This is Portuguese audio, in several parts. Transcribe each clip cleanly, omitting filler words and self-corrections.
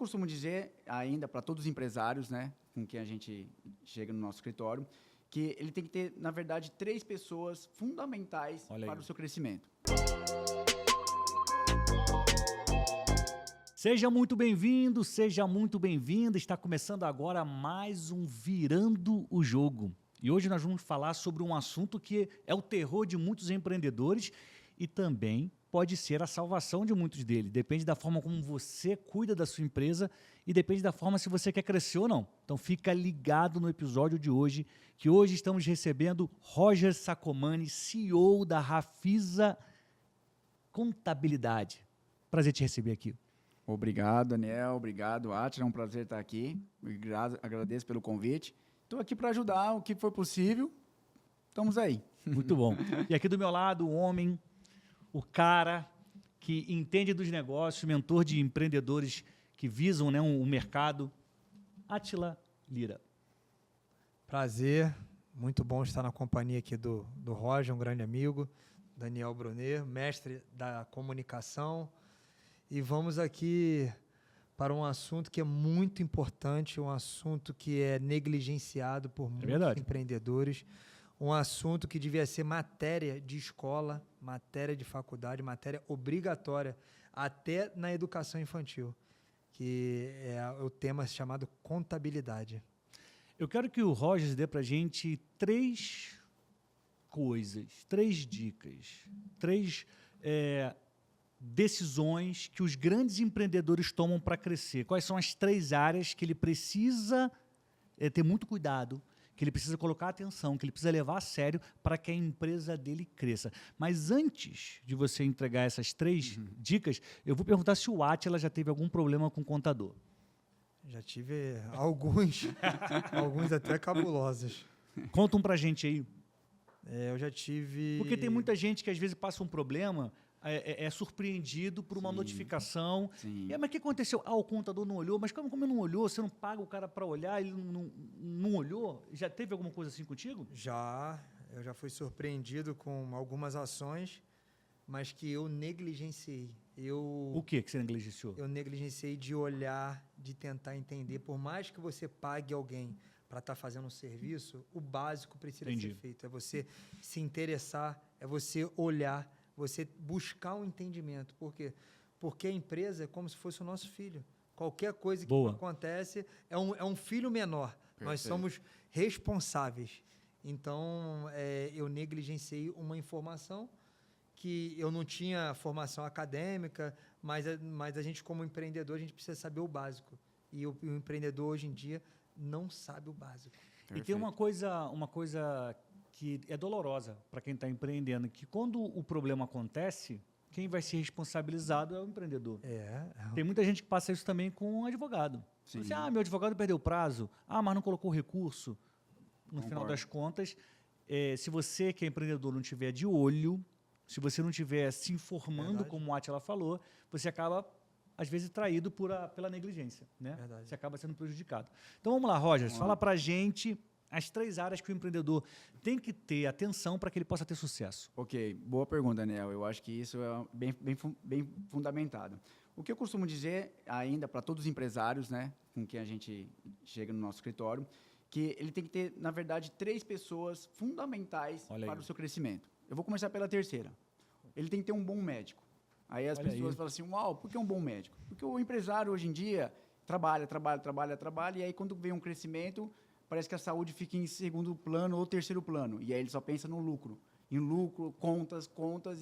costumo dizer ainda para todos os empresários, né, com quem a gente chega no nosso escritório, que ele tem que ter, na verdade, 3 pessoas fundamentais para o seu crescimento. Seja muito bem-vindo, seja muito bem-vinda. Está começando agora mais um Virando o Jogo. E hoje nós vamos falar sobre um assunto que é o terror de muitos empreendedores e também pode ser a salvação de muitos deles. Depende da forma como você cuida da sua empresa e depende da forma se você quer crescer ou não. Então fica ligado no episódio de hoje, que hoje estamos recebendo Roger Sacomani, CEO da Rafisa Contabilidade. Prazer te receber aqui. Obrigado, Daniel. Obrigado, Átila. É um prazer estar aqui. Agradeço pelo convite. Estou aqui para ajudar o que for possível. Estamos aí. Muito bom. E aqui do meu lado, o homem, o cara que entende dos negócios, mentor de empreendedores que visam, né, o mercado, Átila Lira. Prazer. Muito bom estar na companhia aqui do Roger, um grande amigo, Daniel Brunet, mestre da comunicação. E vamos aqui para um assunto que é muito importante, um assunto que é negligenciado por muitos empreendedores, um assunto que devia ser matéria de escola, matéria de faculdade, matéria obrigatória, até na educação infantil, que é o tema chamado contabilidade. Eu quero que o Roger dê para a gente 3 coisas, 3 dicas, 3 decisões que os grandes empreendedores tomam para crescer. Quais são as 3 áreas que ele precisa ter muito cuidado, que ele precisa colocar atenção, que ele precisa levar a sério para que a empresa dele cresça. Mas antes de você entregar essas 3 dicas, eu vou perguntar se o Átila já teve algum problema com o contador. Já tive alguns, alguns até cabulosos. Conta um para a gente aí. Eu já tive... Porque tem muita gente que às vezes passa um problema, é surpreendido por uma notificação. Mas o que aconteceu? O contador não olhou. Mas como não olhou? Você não paga o cara para olhar, ele não olhou? Já teve alguma coisa assim contigo? Já. Eu já fui surpreendido com algumas ações, mas que eu negligenciei. O que você negligenciou? Eu negligenciei de olhar, de tentar entender. Por mais que você pague alguém para estar fazendo um serviço, o básico precisa ser feito. É você se interessar, é você olhar, você buscar um entendimento. Por quê? Porque a empresa é como se fosse o nosso filho. Qualquer coisa que acontece é um filho menor. Perfeito. Nós somos responsáveis. Então, eu negligenciei uma informação que eu não tinha formação acadêmica, mas a gente, como empreendedor, a gente precisa saber o básico. E o empreendedor, hoje em dia, não sabe o básico. Perfeito. E tem uma coisa que é dolorosa para quem está empreendendo, que quando o problema acontece, quem vai ser responsabilizado é o empreendedor. Tem muita gente que passa isso também com um advogado. Você, meu advogado perdeu o prazo, mas não colocou o recurso. No final das contas, se você que é empreendedor não tiver de olho, se você não estiver se informando, como o Átila falou, você acaba, às vezes, traído pela negligência. Né? Você acaba sendo prejudicado. Então, vamos lá, Roger. Fala para a gente as 3 áreas que o empreendedor tem que ter atenção para que ele possa ter sucesso. Ok, boa pergunta, Daniel. Eu acho que isso é bem fundamentado. O que eu costumo dizer ainda para todos os empresários, né, com quem a gente chega no nosso escritório, que ele tem que ter, na verdade, 3 pessoas fundamentais para o seu crescimento. Eu vou começar pela terceira. Ele tem que ter um bom médico. Aí as pessoas falam assim, por que um bom médico? Porque o empresário, hoje em dia, trabalha, e aí quando vem um crescimento, parece que a saúde fica em segundo plano ou terceiro plano. E aí ele só pensa no lucro. Em lucro, contas,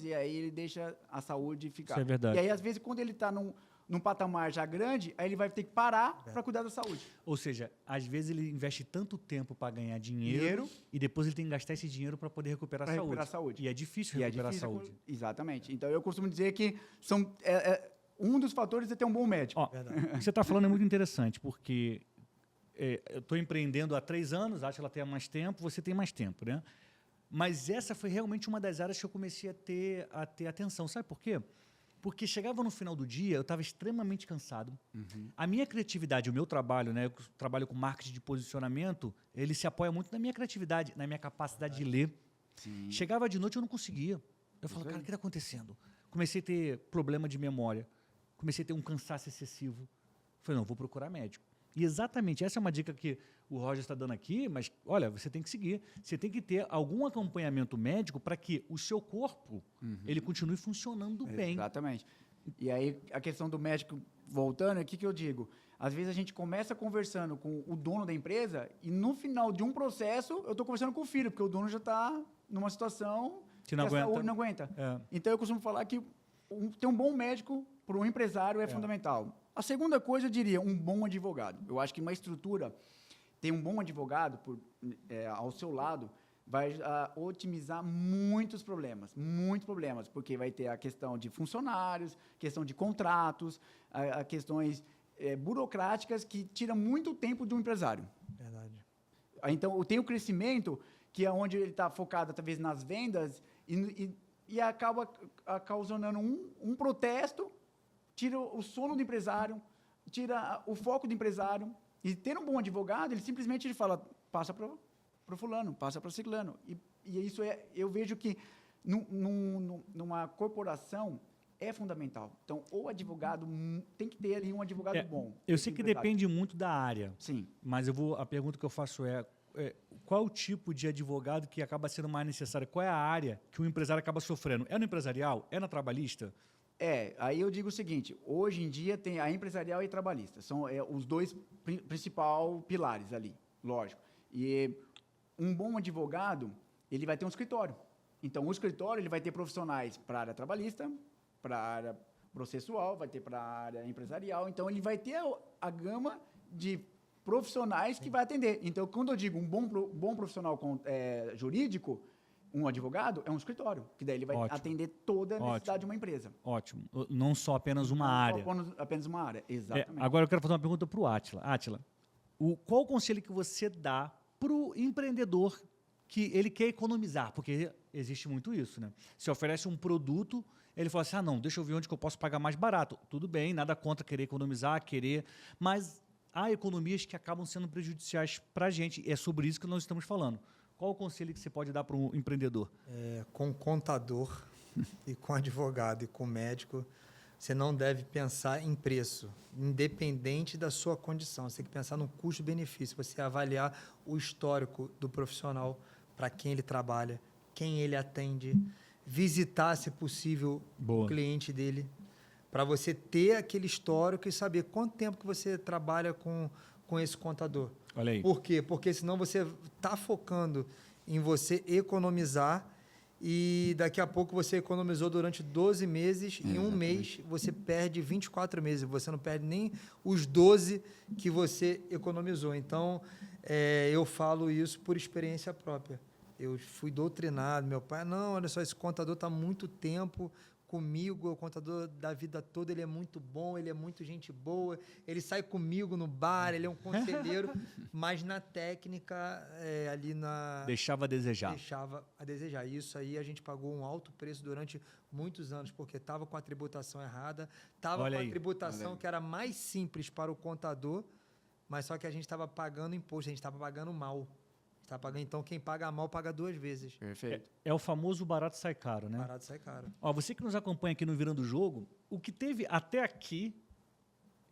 e aí ele deixa a saúde ficar. Isso é verdade. E aí, às vezes, quando ele está num patamar já grande, aí ele vai ter que parar para cuidar da saúde. Ou seja, às vezes ele investe tanto tempo para ganhar dinheiro e depois ele tem que gastar esse dinheiro para poder recuperar a saúde. E é difícil recuperar a saúde. Exatamente. Então, eu costumo dizer que um dos fatores é ter um bom médico. O que você está falando é muito interessante, porque eu estou empreendendo há 3 anos, acho que ela tem mais tempo, você tem mais tempo, né? Mas essa foi realmente uma das áreas que eu comecei a ter atenção. Sabe por quê? Porque chegava no final do dia, eu estava extremamente cansado. A minha criatividade, o meu trabalho, né, eu trabalho com marketing de posicionamento, ele se apoia muito na minha criatividade, na minha capacidade de ler. Chegava de noite, eu não conseguia. Eu falava, cara, o que está acontecendo? Comecei a ter problema de memória, comecei a ter um cansaço excessivo. falei, não, vou procurar médico. E exatamente essa é uma dica que o Roger está dando aqui, mas, olha, você tem que seguir. Você tem que ter algum acompanhamento médico para que o seu corpo ele continue funcionando bem. Exatamente. E aí, a questão do médico, voltando, o que eu digo? Às vezes a gente começa conversando com o dono da empresa e no final de um processo eu estou conversando com o filho, porque o dono já está numa situação que não a saúde não aguenta. É. Então, eu costumo falar que ter um bom médico para um empresário é fundamental. A segunda coisa, eu diria, um bom advogado. Eu acho que uma estrutura, ter um bom advogado ao seu lado, vai otimizar muitos problemas, porque vai ter a questão de funcionários, questão de contratos, a questões burocráticas que tiram muito tempo de um empresário. Verdade. Então, tem o crescimento, que é onde ele está focado, talvez, nas vendas, e acaba causando um protesto, tira o sono do empresário, tira o foco do empresário. E tendo um bom advogado, ele simplesmente fala, passa para o fulano, passa para o ciclano. E isso eu vejo que numa corporação é fundamental. Então, o advogado tem que ter ali um advogado bom. Eu sei que depende muito da área. Sim. Mas a pergunta que eu faço qual o tipo de advogado que acaba sendo mais necessário? Qual é a área que o empresário acaba sofrendo? É no empresarial? É na trabalhista? Aí eu digo o seguinte, hoje em dia tem a empresarial e a trabalhista, são os dois principais pilares ali, lógico. E um bom advogado, ele vai ter um escritório. Então, o escritório ele vai ter profissionais para a área trabalhista, para a área processual, vai ter para a área empresarial. Então, ele vai ter a gama de profissionais que vai atender. Então, quando eu digo um bom profissional jurídico, um advogado é um escritório, que daí ele vai atender toda a necessidade de uma empresa. Ótimo. Não só apenas uma área. Apenas uma área, exatamente. Agora eu quero fazer uma pergunta para o Átila. Átila, qual o conselho que você dá para o empreendedor que ele quer economizar? Porque existe muito isso, né? Se oferece um produto, ele fala assim, não, deixa eu ver onde que eu posso pagar mais barato. Tudo bem, nada contra querer economizar, mas há economias que acabam sendo prejudiciais para a gente. É sobre isso que nós estamos falando. Qual o conselho que você pode dar para um empreendedor? Com contador e com advogado e com médico, você não deve pensar em preço, independente da sua condição. Você tem que pensar no custo-benefício, você avaliar o histórico do profissional, para quem ele trabalha, quem ele atende, visitar, se possível, o cliente dele, para você ter aquele histórico e saber quanto tempo que você trabalha com esse contador. Olha aí. Por quê? Porque senão você está focando em você economizar e daqui a pouco você economizou durante 12 meses, em um mês você perde 24 meses, você não perde nem os 12 que você economizou. Então, eu falo isso por experiência própria. Eu fui doutrinado, meu pai, não, olha só, esse contador está há muito tempo comigo, o contador da vida toda, ele é muito bom, ele é muito gente boa, ele sai comigo no bar, ele é um conselheiro, mas na técnica, deixava a desejar. Deixava a desejar. Isso aí a gente pagou um alto preço durante muitos anos, porque estava com a tributação errada, estava com a tributação que era mais simples para o contador, mas só que a gente estava pagando imposto, a gente estava pagando mal. Então, quem paga mal, paga 2 vezes. Perfeito. É o famoso barato sai caro, né? Barato sai caro. Você que nos acompanha aqui no Virando o Jogo, o que teve até aqui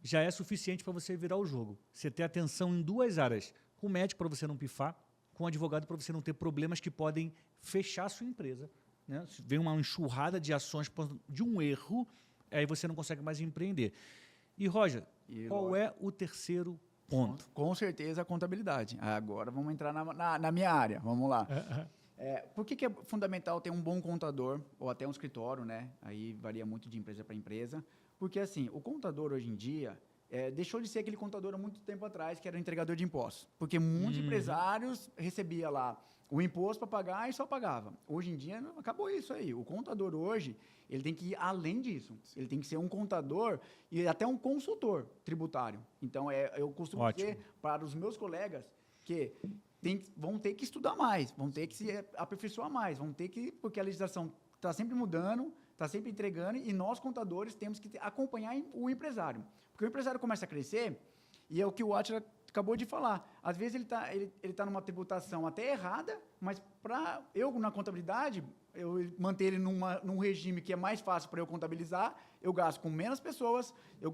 já é suficiente para você virar o jogo. Você ter atenção em 2 áreas. Com o médico, para você não pifar, com o advogado, para você não ter problemas que podem fechar a sua empresa. Né? Se vem uma enxurrada de ações de um erro, aí você não consegue mais empreender. E, Roger, qual é o terceiro ponto? Com certeza a contabilidade. Agora vamos entrar na minha área. Vamos lá. Por que é fundamental ter um bom contador ou até um escritório, né? Aí varia muito de empresa para empresa. Porque assim, o contador hoje em dia deixou de ser aquele contador há muito tempo atrás que era o entregador de impostos. Porque muitos empresários recebiam lá o imposto para pagar e só pagava. Hoje em dia acabou isso aí. O contador hoje ele tem que ir além disso. Ele tem que ser um contador e até um consultor tributário. Então, eu costumo dizer para os meus colegas que vão ter que estudar mais, vão ter que se aperfeiçoar mais, porque a legislação está sempre mudando, está sempre entregando, e nós, contadores, temos que acompanhar o empresário. Porque o empresário começa a crescer, e é o que o Átila acabou de falar. Às vezes ele tá numa tributação até errada, mas para eu, na contabilidade, eu manter ele num regime que é mais fácil para eu contabilizar, eu gasto com menos pessoas, eu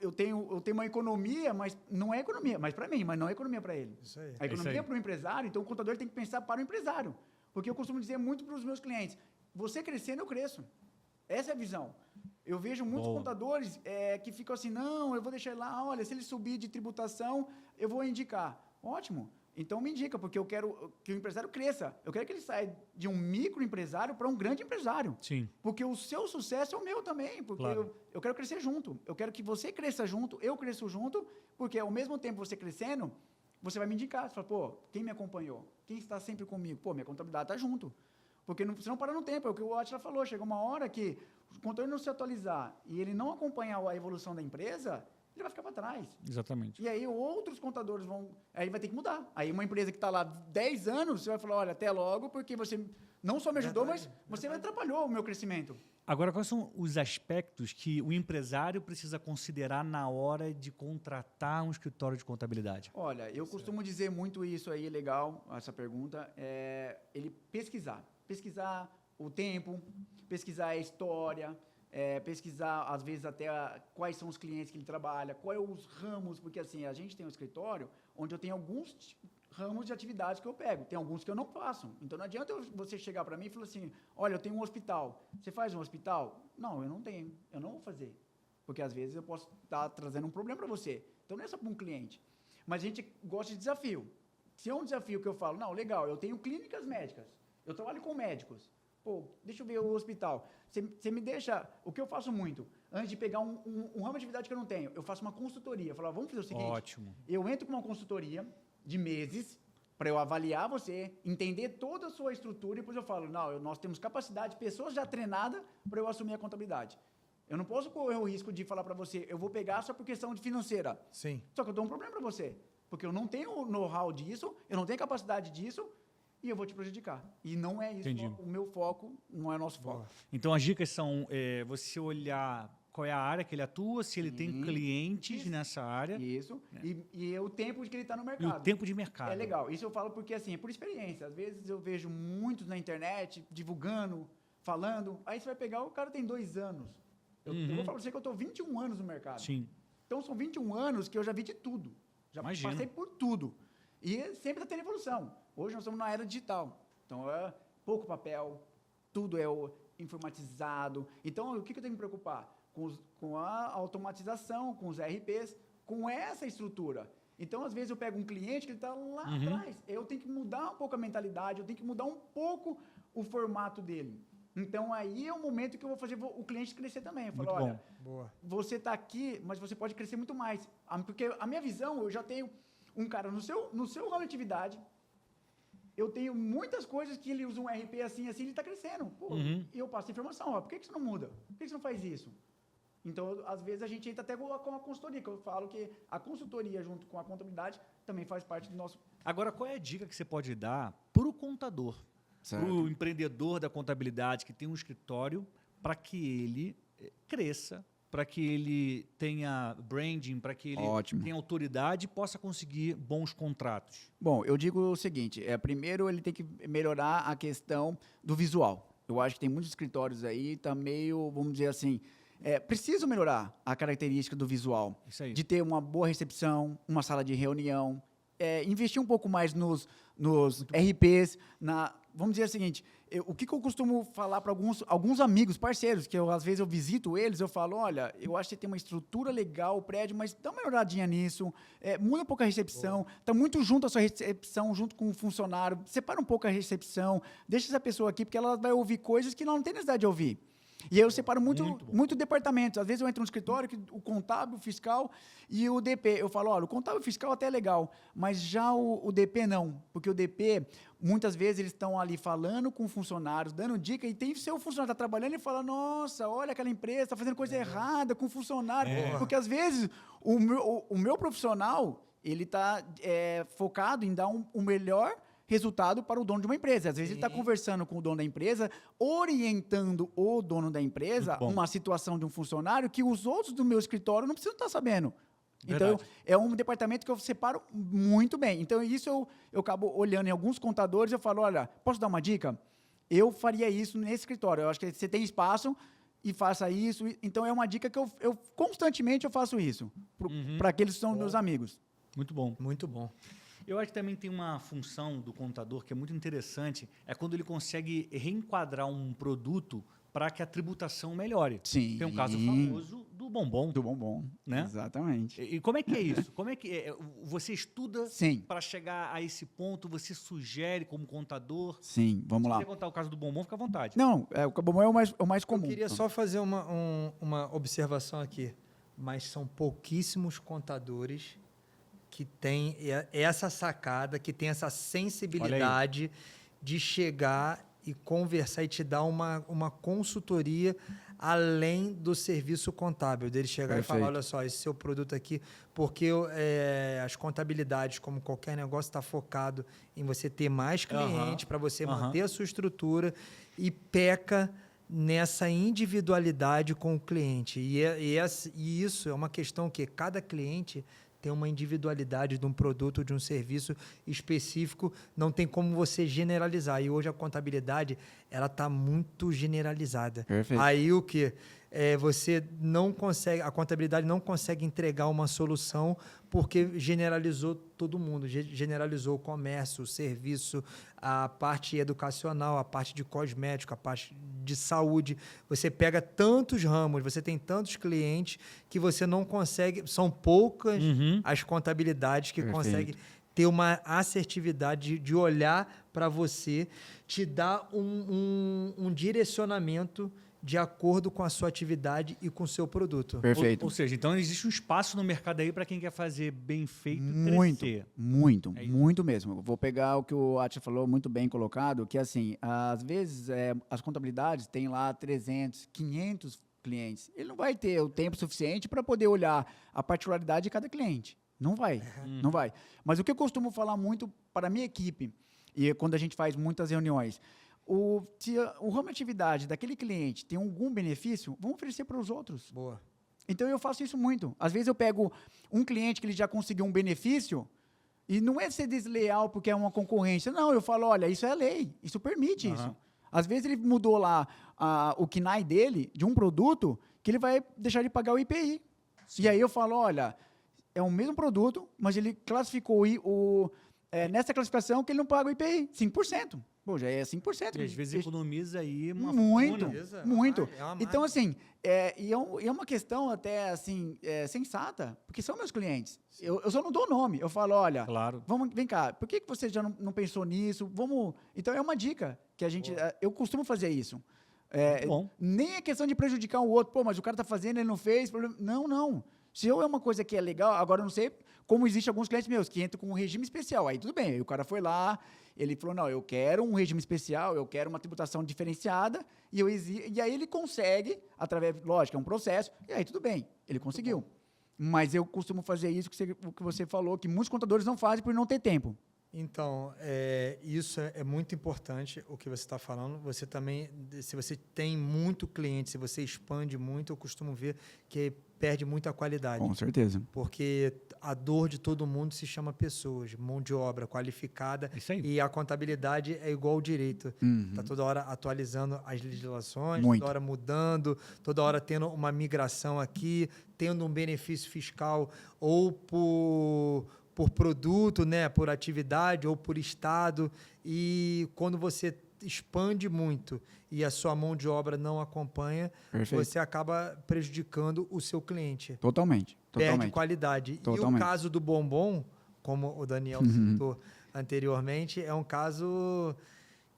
eu tenho uma economia, mas não é economia, mas para mim, mas não é economia para ele. Isso aí. A economia é para o empresário, então o contador tem que pensar para o empresário. Porque eu costumo dizer muito para os meus clientes, você crescendo, eu cresço. Essa é a visão. Eu vejo muitos contadores que ficam assim, não, eu vou deixar ele lá, olha, se ele subir de tributação, eu vou indicar. Ótimo. Então me indica, porque eu quero que o empresário cresça. Eu quero que ele saia de um microempresário para um grande empresário. Sim. Porque o seu sucesso é o meu também. Porque eu quero crescer junto. Eu quero que você cresça junto, eu cresço junto, porque ao mesmo tempo você crescendo, você vai me indicar. Você fala, pô, quem me acompanhou? Quem está sempre comigo? Pô, minha contabilidade está junto. Porque você não para no tempo. É o que o Átila falou. Chega uma hora que o contador não se atualizar e ele não acompanhar a evolução da empresa, ele vai ficar para trás. Exatamente. E aí outros contadores vão... Aí vai ter que mudar. Aí uma empresa que está lá 10 anos, você vai falar, olha, até logo, porque você não só me ajudou, mas você atrapalhou o meu crescimento. Agora, quais são os aspectos que o empresário precisa considerar na hora de contratar um escritório de contabilidade? Olha, eu costumo dizer muito isso aí, legal, essa pergunta, ele pesquisar. Pesquisar o tempo, pesquisar a história, pesquisar, às vezes, até quais são os clientes que ele trabalha, quais os ramos, porque assim, a gente tem um escritório onde eu tenho alguns ramos de atividades que eu pego, tem alguns que eu não faço. Então, não adianta você chegar para mim e falar assim, olha, eu tenho um hospital, você faz um hospital? Não, eu não tenho, eu não vou fazer, porque às vezes eu posso estar trazendo um problema para você. Então, não é só para um cliente. Mas a gente gosta de desafio. Se é um desafio que eu falo, não, legal, eu tenho clínicas médicas, eu trabalho com médicos, pô, deixa eu ver o hospital. Você me deixa... O que eu faço muito, antes de pegar um ramo de atividade que eu não tenho, eu faço uma consultoria. Eu falo, vamos fazer o seguinte. Ótimo. Eu entro com uma consultoria de meses para eu avaliar você, entender toda a sua estrutura e depois eu falo, não, nós temos capacidade, pessoas já treinadas para eu assumir a contabilidade. Eu não posso correr o risco de falar para você, eu vou pegar só por questão de financeira. Sim. Só que eu dou um problema para você, porque eu não tenho know-how disso, eu não tenho capacidade disso, e eu vou te prejudicar. E não é isso o meu foco, não é o nosso foco. Então, as dicas são você olhar qual é a área que ele atua, se ele tem clientes nessa área. Isso. E o tempo de que ele está no mercado. E o tempo de mercado. É legal. Isso eu falo porque, assim, é por experiência. Às vezes eu vejo muitos na internet divulgando, falando. Aí você vai pegar, o cara tem 2 anos. Eu vou falar para você que eu estou 21 anos no mercado. Sim. Então, são 21 anos que eu já vi de tudo. Já passei por tudo. E sempre está tendo evolução. Hoje nós estamos na era digital. Então, é pouco papel, tudo é informatizado. Então, o que eu tenho que me preocupar? Com a automatização, com os RPs, com essa estrutura. Então, às vezes, eu pego um cliente que está lá atrás. Eu tenho que mudar um pouco a mentalidade, eu tenho que mudar um pouco o formato dele. Então, aí é o momento que eu vou fazer o cliente crescer também. Eu falo, olha, você está aqui, mas você pode crescer muito mais. Porque a minha visão, eu já tenho um cara no seu ramo de atividade, eu tenho muitas coisas que ele usa um RP assim, ele está crescendo. Pô, e eu passo a informação, por que você não muda? Por que você não faz isso? Então, às vezes, a gente entra até com a consultoria, que eu falo que a consultoria junto com a contabilidade também faz parte do nosso... Agora, qual é a dica que você pode dar para o contador, para o empreendedor da contabilidade que tem um escritório, para que ele cresça, para que ele tenha branding, para que ele tenha autoridade e possa conseguir bons contratos? Bom, eu digo o seguinte, primeiro ele tem que melhorar a questão do visual. Eu acho que tem muitos escritórios aí, tá meio, vamos dizer assim, preciso melhorar a característica do visual. Isso aí. De ter uma boa recepção, uma sala de reunião, investir um pouco mais nos RPs, vamos dizer o seguinte, o que eu costumo falar para alguns amigos, parceiros, que às vezes eu visito eles, eu falo, olha, eu acho que você tem uma estrutura legal, o prédio, mas dá uma melhoradinha nisso, muda um pouco a recepção, está muito junto a sua recepção, junto com o funcionário, separa um pouco a recepção, deixa essa pessoa aqui, porque ela vai ouvir coisas que ela não tem necessidade de ouvir. E aí eu separo muito departamentos. Às vezes eu entro no escritório, o contábil, o fiscal e o DP. Eu falo, olha, o contábil e o fiscal até é legal, mas já o DP não. Porque o DP, muitas vezes, eles estão ali falando com funcionários, dando dica, e tem o seu funcionário está trabalhando e fala, nossa, olha aquela empresa, está fazendo coisa errada com o funcionário. Porque, às vezes, o meu profissional, ele está focado em dar um melhor resultado para o dono de uma empresa. Às vezes ele está conversando com o dono da empresa, orientando o dono da empresa uma situação de um funcionário que os outros do meu escritório não precisam estar sabendo. Verdade. Então, é um departamento que eu separo muito bem. Então, isso eu acabo olhando em alguns contadores, eu falo, olha, posso dar uma dica? Eu faria isso nesse escritório. Eu acho que você tem espaço e faça isso. Então, é uma dica que eu constantemente eu faço isso para aqueles que são meus amigos. Muito bom. Muito bom. Eu acho que também tem uma função do contador que é muito interessante, é quando ele consegue reenquadrar um produto para que a tributação melhore. Sim. Tem um caso famoso do bombom. Do bombom, né? Exatamente. E como é que é isso? Como é que você estuda para chegar a esse ponto? Você sugere como contador? Sim, vamos lá. Se você contar o caso do bombom, fica à vontade. Não, o bombom é o mais comum. Eu queria só fazer uma observação aqui. Mas são pouquíssimos contadores que têm essa sacada, que têm essa sensibilidade de chegar e conversar e te dar uma consultoria além do serviço contábil, dele chegar e falar, olha só, esse seu produto aqui, porque as contabilidades, como qualquer negócio, está focado em você ter mais clientes, para você manter a sua estrutura, e peca nessa individualidade com o cliente. E isso é uma questão que cada cliente tem uma individualidade de um produto, de um serviço específico, não tem como você generalizar. E hoje a contabilidade ela está muito generalizada. Perfeito. Aí o que? Você não consegue, a contabilidade não consegue entregar uma solução porque generalizou todo mundo, generalizou o comércio, o serviço, a parte educacional, a parte de cosmético, a parte de saúde. Você pega tantos ramos, você tem tantos clientes que você não consegue, são poucas as contabilidades que conseguem ter uma assertividade de olhar para você, te dar um direcionamento de acordo com a sua atividade e com o seu produto. Perfeito. Ou seja, então existe um espaço no mercado aí para quem quer fazer bem feito crescer. Muito mesmo. Vou pegar o que o Atila falou, muito bem colocado, que assim, às vezes as contabilidades têm lá 300, 500 clientes. Ele não vai ter o tempo suficiente para poder olhar a particularidade de cada cliente. Não vai, não vai. Mas o que eu costumo falar muito para a minha equipe, e quando a gente faz muitas reuniões, se o ramo de atividade daquele cliente tem algum benefício, vamos oferecer para os outros. Boa. Então, eu faço isso muito. Às vezes, eu pego um cliente que ele já conseguiu um benefício, e não é ser desleal porque é uma concorrência. Não, eu falo, olha, isso é lei, isso permite isso. Às vezes, ele mudou lá o KNAI dele, de um produto, que ele vai deixar de pagar o IPI. Sim. E aí, eu falo, olha, é o mesmo produto, mas ele classificou nessa classificação que ele não paga o IPI, 5%. Pô, já é 5%. E às vezes economiza aí uma muito. É então, assim, é uma questão até, assim, sensata, porque são meus clientes. Eu só não dou nome. Eu falo, olha, vem cá, por que você já não pensou nisso? Então, é uma dica que a gente... eu costumo fazer isso. Nem é questão de prejudicar o outro. Pô, mas o cara está fazendo, ele não fez. Não. Se é uma coisa que é legal, agora eu não sei como existem alguns clientes meus que entram com um regime especial. Aí tudo bem, aí o cara foi lá, ele falou, não, eu quero um regime especial, eu quero uma tributação diferenciada, e aí ele consegue, através, lógico, é um processo, e aí tudo bem, ele conseguiu. Mas eu costumo fazer isso o que você falou, que muitos contadores não fazem por não ter tempo. Então, isso é muito importante, o que você está falando. Você também, se você tem muito cliente, se você expande muito, eu costumo ver que perde muita qualidade. Com certeza. Porque a dor de todo mundo se chama pessoas, mão de obra qualificada. Isso aí. E a contabilidade é igual ao direito. Está toda hora atualizando as legislações, muito. toda hora mudando, toda hora tendo uma migração aqui, tendo um benefício fiscal ou por produto, né, por atividade ou por estado, e quando você expande muito e a sua mão de obra não acompanha, você acaba prejudicando o seu cliente. Totalmente. Perde qualidade. Totalmente. E o caso do bombom, como o Daniel citou anteriormente, é um caso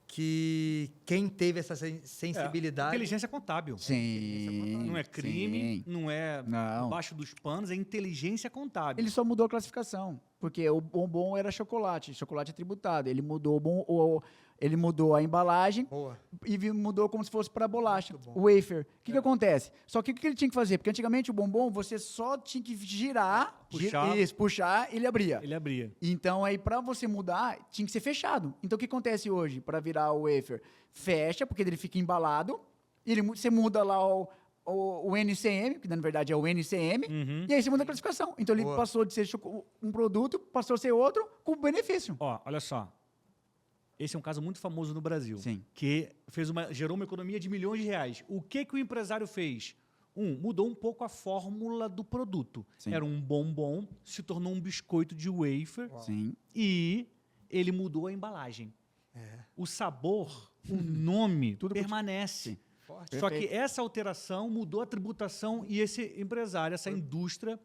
que quem teve essa sensibilidade... Inteligência contábil. Sim. Não é crime, não é debaixo dos panos, é inteligência contábil. Ele só mudou a classificação, porque o bombom era chocolate é tributado. Ele mudou ele mudou a embalagem e mudou como se fosse para bolacha, o wafer. O que acontece? Só que o que ele tinha que fazer? Porque antigamente o bombom você só tinha que girar, puxar, ele abria. Ele abria. Então aí para você mudar tinha que ser fechado. Então o que acontece hoje para virar o wafer? Fecha, porque ele fica embalado. Você muda lá o NCM, que na verdade é o NCM, e aí você muda a classificação. Então ele passou de ser um produto, passou a ser outro com benefício. Olha só. Esse é um caso muito famoso no Brasil. Sim. Que gerou uma economia de milhões de reais. O que o empresário fez? Mudou um pouco a fórmula do produto. Sim. Era um bombom, se tornou um biscoito de wafer. Sim. E ele mudou a embalagem. O sabor, o nome, tudo permanece. Só que essa alteração mudou a tributação e esse empresário, essa indústria,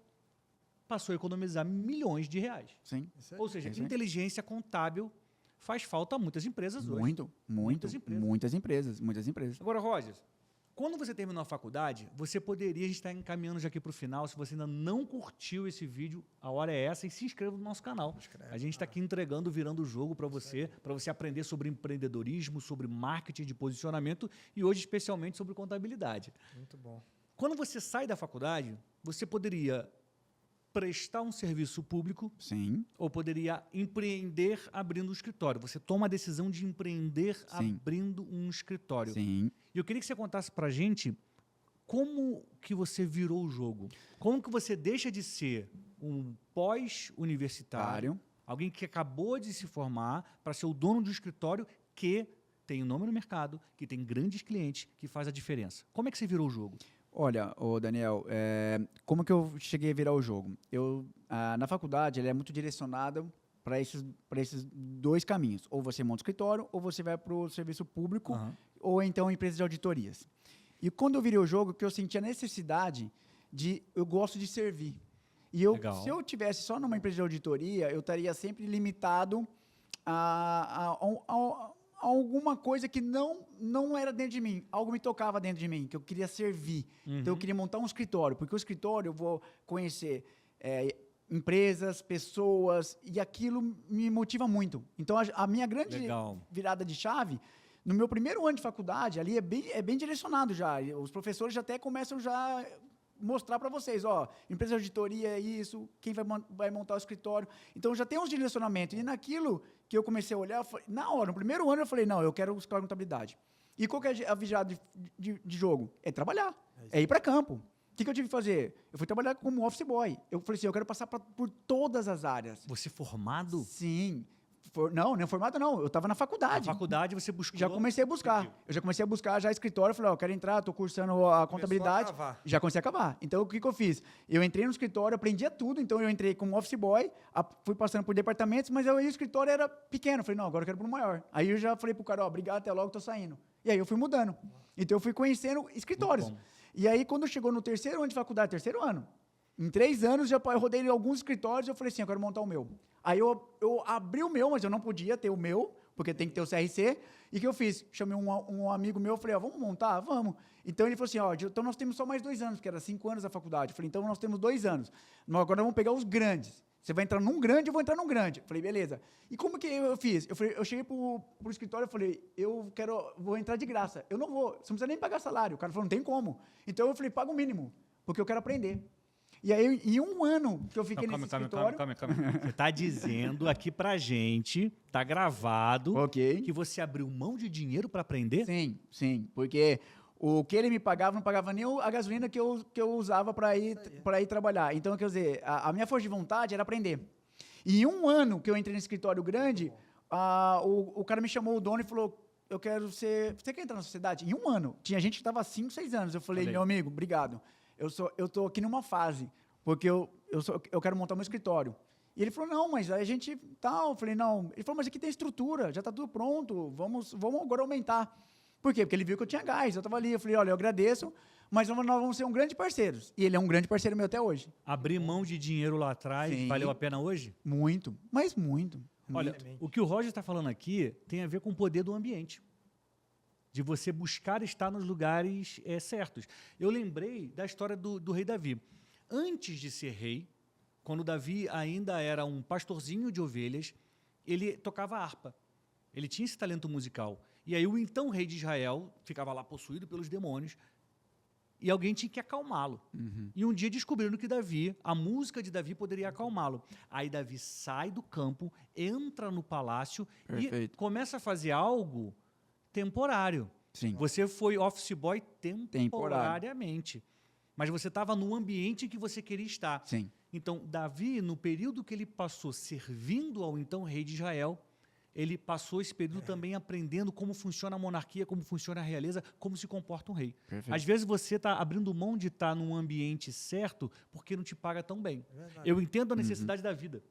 passou a economizar milhões de reais. Sim. Ou seja, inteligência contábil faz falta a muitas empresas hoje. Muitas empresas. Agora, Rogers, quando você terminou a faculdade, você poderia, a gente está encaminhando já aqui para o final, se você ainda não curtiu esse vídeo, a hora é essa, e se inscreva no nosso canal. A gente está aqui entregando, virando o jogo para você aprender sobre empreendedorismo, sobre marketing de posicionamento e hoje especialmente sobre contabilidade. Muito bom. Quando você sai da faculdade, você poderia prestar um serviço público. Sim. Ou poderia empreender abrindo um escritório. Você toma a decisão de empreender abrindo um escritório. Sim. E eu queria que você contasse para a gente como que você virou o jogo. Como que você deixa de ser um pós-universitário, alguém que acabou de se formar, para ser o dono de um escritório que tem um nome no mercado, que tem grandes clientes, que faz a diferença. Como é que você virou o jogo? Olha, Daniel, como que eu cheguei a virar o jogo? Na faculdade, ele é muito direcionado para esses dois caminhos. Ou você monta um escritório, ou você vai para o serviço público, ou então empresa de auditorias. E quando eu virei o jogo, que eu senti a necessidade eu gosto de servir. E se eu tivesse só numa empresa de auditoria, eu estaria sempre limitado a alguma coisa que não era dentro de mim. Algo me tocava dentro de mim, que eu queria servir. Então, eu queria montar um escritório, porque o escritório eu vou conhecer empresas, pessoas, e aquilo me motiva muito. Então, a minha grande virada de chave, no meu primeiro ano de faculdade, ali é bem direcionado já. Os professores já até começam já mostrar para vocês, empresa de auditoria é isso, quem vai montar o escritório. Então, já tem uns direcionamentos. E naquilo que eu comecei a olhar, na hora, no primeiro ano, eu falei, não, eu quero o escritório de contabilidade. E qual que é a virada de jogo? É trabalhar, é ir para campo. O que eu tive que fazer? Eu fui trabalhar como office boy. Eu falei assim, eu quero passar por todas as áreas. Você formado? Sim. Não formado não, eu estava na faculdade. Na faculdade você buscou? Já comecei a buscar. Eu já comecei a buscar já escritório, falei, eu quero entrar, estou cursando a contabilidade. Já comecei a cavar. Então, o que eu fiz? Eu entrei no escritório, aprendia tudo, então eu entrei como office boy, fui passando por departamentos, mas aí o escritório era pequeno. Falei, não, agora eu quero para o maior. Aí eu já falei pro cara, obrigado, até logo, estou saindo. E aí eu fui mudando. Então, eu fui conhecendo escritórios. E aí, quando chegou no terceiro ano de faculdade, terceiro ano, em 3 anos, eu rodei alguns escritórios e eu falei assim, eu quero montar o meu. Aí eu abri o meu, mas eu não podia ter o meu, porque tem que ter o CRC. E o que eu fiz? Chamei um amigo meu, falei, vamos montar? Vamos. Então ele falou assim, então nós temos só mais 2 anos, que era 5 anos da faculdade. Eu falei, então nós temos 2 anos. Agora vamos pegar os grandes. Você vai entrar num grande, eu vou entrar num grande. Eu falei, beleza. E como que eu fiz? Eu cheguei pro escritório e falei, vou entrar de graça. Eu não vou, você não precisa nem pagar salário. O cara falou, não tem como. Então eu falei, paga o mínimo, porque eu quero aprender. E aí, em 1 ano que eu fiquei nesse escritório... Calma. Você está dizendo aqui pra gente, tá gravado, que você abriu mão de dinheiro para aprender? Sim, porque o que ele me pagava, não pagava nem a gasolina que eu usava para ir trabalhar. Então, quer dizer, a minha força de vontade era aprender. E em 1 ano que eu entrei nesse escritório grande, o cara me chamou, o dono, e falou, eu quero ser... Você quer entrar na sociedade? Em 1 ano. Tinha gente que estava há 5, 6 anos. Eu falei, meu amigo, obrigado. Eu tô aqui numa fase, porque eu quero montar meu escritório. E ele falou, não, mas a gente tal. Eu falei, não. Ele falou, mas aqui tem estrutura, já está tudo pronto, vamos agora aumentar. Por quê? Porque ele viu que eu tinha gás, eu estava ali. Eu falei, olha, eu agradeço, mas nós vamos ser um grande parceiro. E ele é um grande parceiro meu até hoje. Abrir mão de dinheiro lá atrás, valeu a pena hoje? Muito, mas muito. Olha, o que o Roger está falando aqui tem a ver com o poder do ambiente. De você buscar estar nos lugares certos. Eu lembrei da história do rei Davi. Antes de ser rei, quando Davi ainda era um pastorzinho de ovelhas, ele tocava harpa. Ele tinha esse talento musical. E aí o então rei de Israel ficava lá possuído pelos demônios e alguém tinha que acalmá-lo. E um dia descobriram que a música de Davi poderia acalmá-lo. Aí Davi sai do campo, entra no palácio e começa a fazer algo temporário. Sim. Você foi office boy temporariamente. Mas você estava no ambiente que você queria estar. Sim. Então, Davi, no período que ele passou servindo ao então rei de Israel, ele passou esse período também aprendendo como funciona a monarquia, como funciona a realeza, como se comporta um rei. Perfeito. Às vezes você está abrindo mão de estar num ambiente certo porque não te paga tão bem. Eu entendo a necessidade da vida.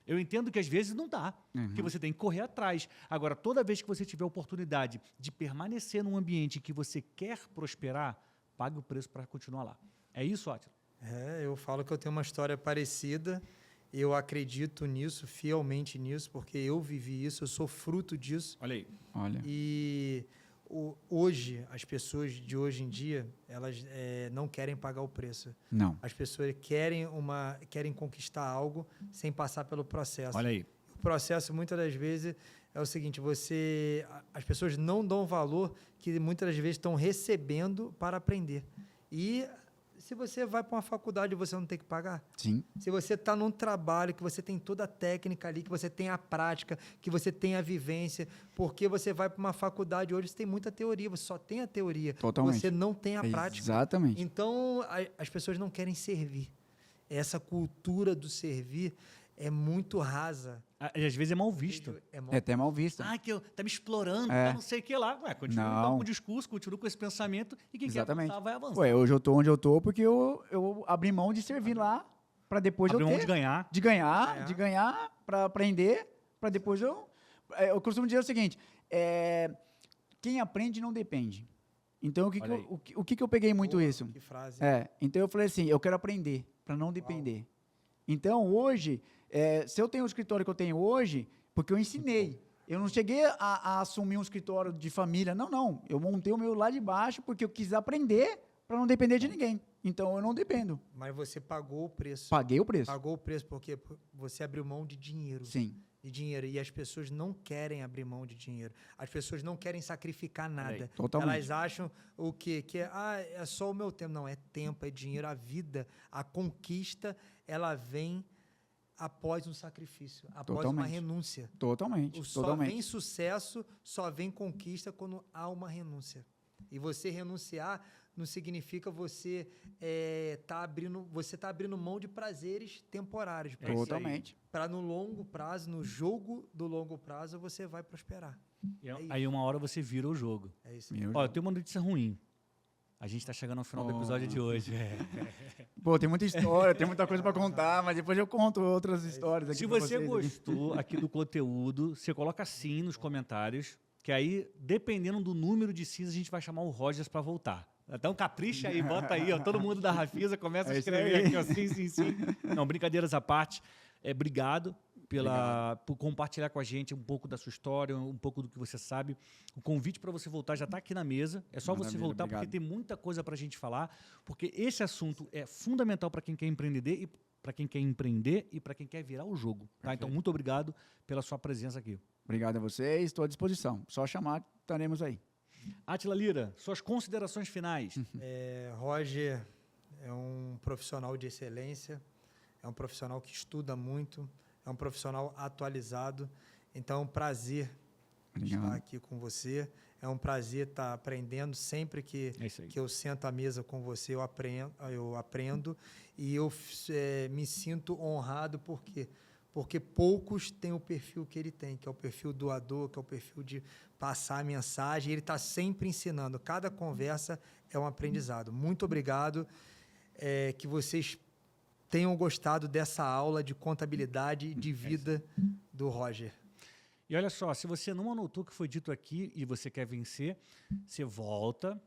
Eu entendo que às vezes não dá, que você tem que correr atrás. Agora, toda vez que você tiver a oportunidade de permanecer num ambiente que você quer prosperar, pague o preço para continuar lá. É isso, Átila? Eu falo que eu tenho uma história parecida. Eu acredito nisso, fielmente nisso, porque eu vivi isso, eu sou fruto disso. Olha aí. Olha. E hoje, as pessoas de hoje em dia, elas não querem pagar o preço. Não. As pessoas querem conquistar algo sem passar pelo processo. Olha aí. O processo, muitas das vezes, é o seguinte, as pessoas não dão valor que muitas das vezes estão recebendo para aprender. E se você vai para uma faculdade, você não tem que pagar? Sim. Se você está num trabalho que você tem toda a técnica ali, que você tem a prática, que você tem a vivência, porque você vai para uma faculdade hoje, você tem muita teoria, você só tem a teoria. Totalmente. Você não tem a prática. Exatamente. Então, as pessoas não querem servir. Essa cultura do servir é muito rasa. Às vezes é mal visto. É até mal visto. Que tá me explorando, tá não sei o que lá. Continua então, com o discurso, continua com esse pensamento e quem quer avançar vai avançar. Hoje eu tô onde eu tô porque eu abri mão de servir lá para depois abri eu ter. Mão de ganhar. De ganhar para aprender, para depois eu... Eu costumo dizer o seguinte, quem aprende não depende. Então, o que eu peguei muito isso? Que frase. Então, eu falei assim, eu quero aprender para não depender. Então, hoje... se eu tenho o escritório que eu tenho hoje, porque eu ensinei. Eu não cheguei a assumir um escritório de família. Não. Eu montei o meu lá de baixo porque eu quis aprender para não depender de ninguém. Então, eu não dependo. Mas você pagou o preço. Paguei o preço. Pagou o preço porque você abriu mão de dinheiro. Sim. De dinheiro. E as pessoas não querem abrir mão de dinheiro. As pessoas não querem sacrificar nada. Totalmente. Elas acham o quê? Que é só o meu tempo. Não, é tempo, é dinheiro. A vida, a conquista, ela vem... após um sacrifício, após uma renúncia. Totalmente. Só vem sucesso, só vem conquista quando há uma renúncia. E você renunciar não significa você tá abrindo mão de prazeres temporários. Totalmente. Para no longo prazo, no jogo do longo prazo, você vai prosperar. Aí uma hora você vira o jogo. É isso. Eu tenho uma notícia ruim. A gente está chegando ao final do episódio de hoje. Tem muita história, tem muita coisa para contar, mas depois eu conto outras histórias aqui. Se você gostou aqui do conteúdo, você coloca sim nos comentários, que aí, dependendo do número de sims, a gente vai chamar o Rogers para voltar. Então, capricha aí, bota aí, ó, todo mundo da Rafisa começa a escrever aqui, ó, sim. Não, brincadeiras à parte. Obrigado por compartilhar com a gente um pouco da sua história, um pouco do que você sabe. O convite para você voltar já está aqui na mesa. É só você voltar, porque tem muita coisa para a gente falar, porque esse assunto é fundamental para quem quer empreender e para quem quer virar o jogo. Tá? Então, muito obrigado pela sua presença aqui. Obrigado a vocês, estou à disposição. Só chamar, estaremos aí. Átila Lira, suas considerações finais. Roger é um profissional de excelência, é um profissional que estuda muito, é um profissional atualizado. Então, é um prazer estar aqui com você. É um prazer estar aprendendo. Sempre que eu sento à mesa com você, eu aprendo. E eu me sinto honrado. Por quê? Porque poucos têm o perfil que ele tem, que é o perfil doador, que é o perfil de passar a mensagem. Ele está sempre ensinando. Cada conversa é um aprendizado. Muito obrigado. Que vocês tenham gostado dessa aula de contabilidade de vida do Roger. E olha só, se você não anotou o que foi dito aqui e você quer vencer, você volta,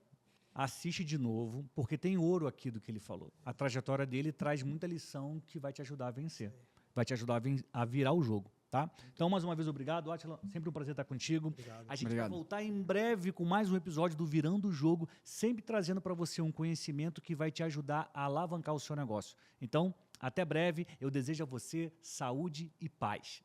assiste de novo, porque tem ouro aqui do que ele falou. A trajetória dele traz muita lição que vai te ajudar a vencer, vai te ajudar a virar o jogo. Tá? Então, mais uma vez, obrigado, Átila. Sempre um prazer estar contigo. Obrigado. A gente vai voltar em breve com mais um episódio do Virando o Jogo, sempre trazendo para você um conhecimento que vai te ajudar a alavancar o seu negócio. Então, até breve. Eu desejo a você saúde e paz.